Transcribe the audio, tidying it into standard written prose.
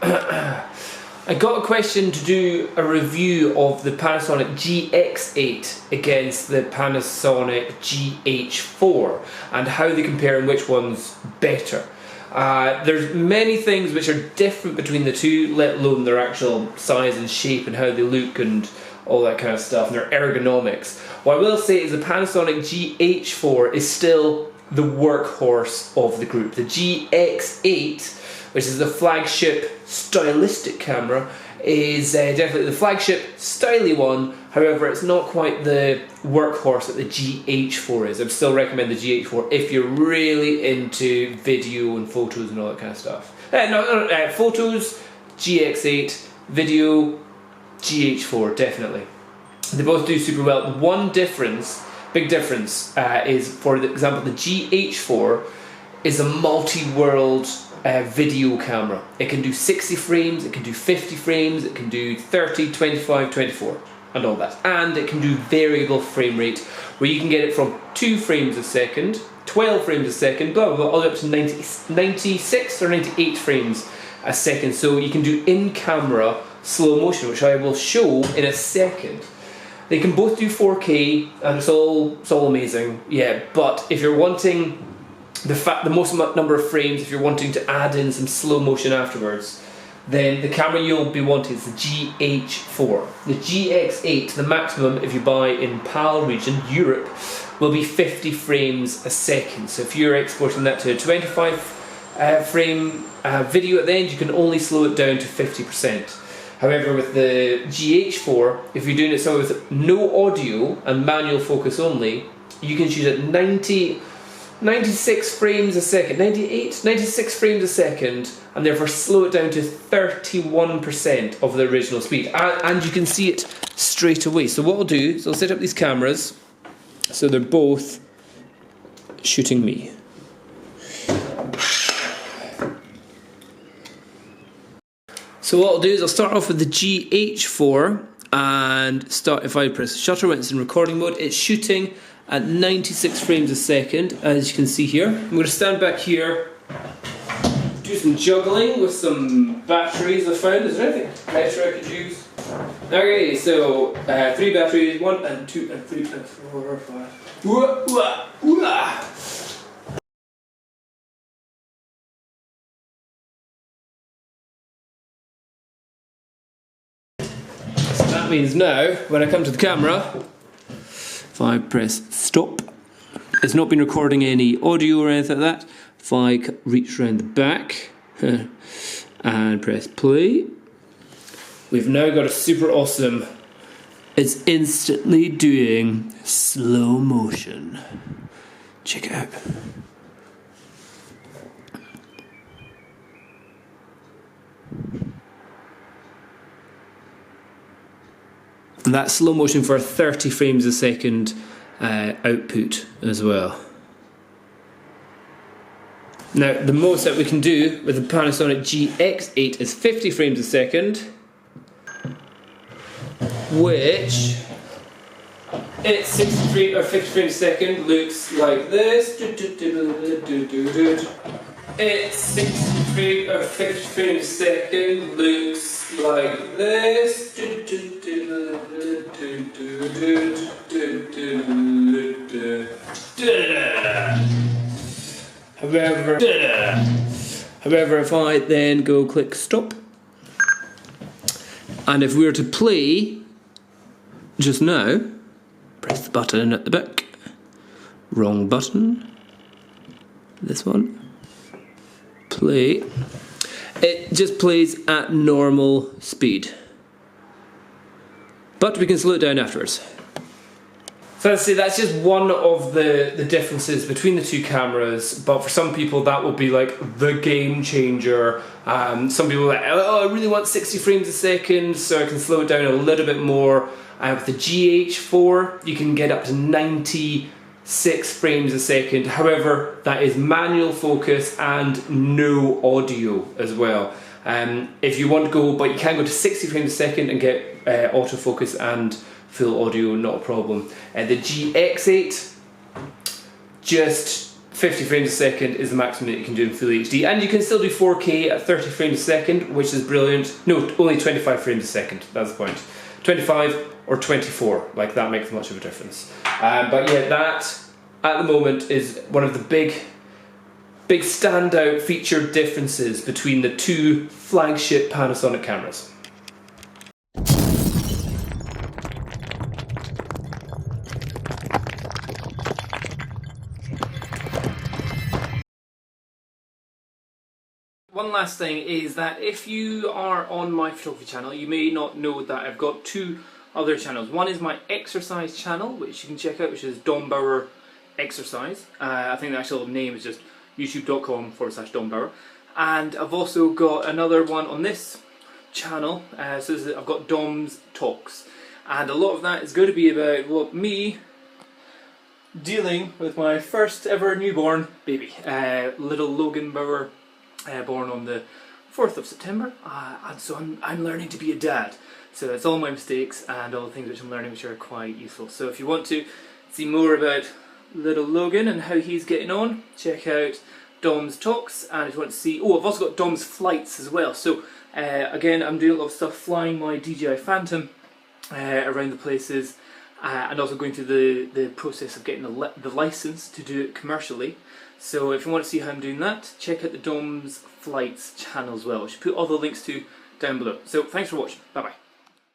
I got a question to do a review of the Panasonic GX8 against the Panasonic GH4 and how they compare and which one's better. There's many things which are different between the two, let alone their actual size and shape and how they look and all that kind of stuff, and their ergonomics. What I will say is the Panasonic GH4 is still the workhorse of the group. The GX8, which is the flagship stylistic camera, is definitely the flagship styly one. However, it's not quite the workhorse that the GH4 is. I would still recommend the GH4 if you're really into video and photos and all that kind of stuff. Photos, GX8, video, GH4, definitely. They both do super well. The one difference, big difference, is, for example, the GH4 is a multi-world video camera. It can do 60 frames, it can do 50 frames, it can do 30, 25, 24 and all that. And it can do variable frame rate, where you can get it from 2 frames a second, 12 frames a second, blah blah blah, all the way up to 96 or 98 frames a second. So you can do in-camera slow motion, which I will show in a second. They can both do 4K and it's all amazing, yeah, but if you're wanting the most number of frames, if you're wanting to add in some slow motion afterwards, then the camera you'll be wanting is the GH4. The GX8, the maximum if you buy in PAL region, Europe, will be 50 frames a second. So if you're exporting that to a 25 frame video at the end, you can only slow it down to 50%. However, with the GH4, if you're doing it so with no audio and manual focus only, you can shoot at 96 frames a second, 96 frames a second, and therefore slow it down to 31% of the original speed. And you can see it straight away. So what I'll do is I'll set up these cameras so they're both shooting me. So what I'll do is I'll start off with the GH4 and if I press shutter when it's in recording mode, it's shooting at 96 frames a second, as you can see here. I'm going to stand back here, do some juggling with some batteries I found. Is there anything better I could use? Okay, so 3 batteries, 1 and 2 and 3 and 4 and 5. Ooh, ooh, ooh. That means now, when I come to the camera, if I press stop, it's not been recording any audio or anything like that. If I reach around the back and press play, we've now got a super awesome, it's instantly doing slow motion. Check it out. And that's slow motion for 30 frames a second output as well. Now, the most that we can do with the Panasonic GX8 is 50 frames a second, which at 63 or 50 frames a second looks like this. At 63 or 50 frames a second looks like this. However, if I then go click stop, and if we were to play just now, press the button at the back, wrong button, this one, play, it just plays at normal speed. But we can slow it down afterwards. So let's say that's just one of the differences between the two cameras, but for some people that will be like the game changer. Some people are like, oh, I really want 60 frames a second so I can slow it down a little bit more. With the GH4 you can get up to 96 frames a second. However, that is manual focus and no audio as well. If you want to go, but you can go to 60 frames a second and get autofocus and full audio, not a problem. The GX8, just 50 frames a second is the maximum that you can do in Full HD, and you can still do 4K at 30 frames a second, which is brilliant. No, only 25 frames a second, that's the point. 25 or 24, like that makes much of a difference. But yeah, that at the moment is one of the big standout feature differences between the two flagship Panasonic cameras. One last thing is that if you are on my photography channel, you may not know that I've got two other channels. One is my exercise channel, which you can check out, which is Dom Bauer Exercise. I think the actual name is just youtube.com/Dom Bauer. And I've also got another one on this channel, so I've got Dom's Talks. And a lot of that is going to be about, well, me dealing with my first ever newborn baby, little Logan Bauer. Born on the 4th of September, and so I'm learning to be a dad. So it's all my mistakes and all the things which I'm learning which are quite useful. So if you want to see more about little Logan and how he's getting on, check out Dom's Talks. And if you want to see, I've also got Dom's Flights as well. So again, I'm doing a lot of stuff flying my DJI Phantom around the places, and also going through the process of getting the license to do it commercially. So if you want to see how I'm doing that, check out the Dom's Flights channel as well, which I should put all the links to down below. So thanks for watching, bye bye.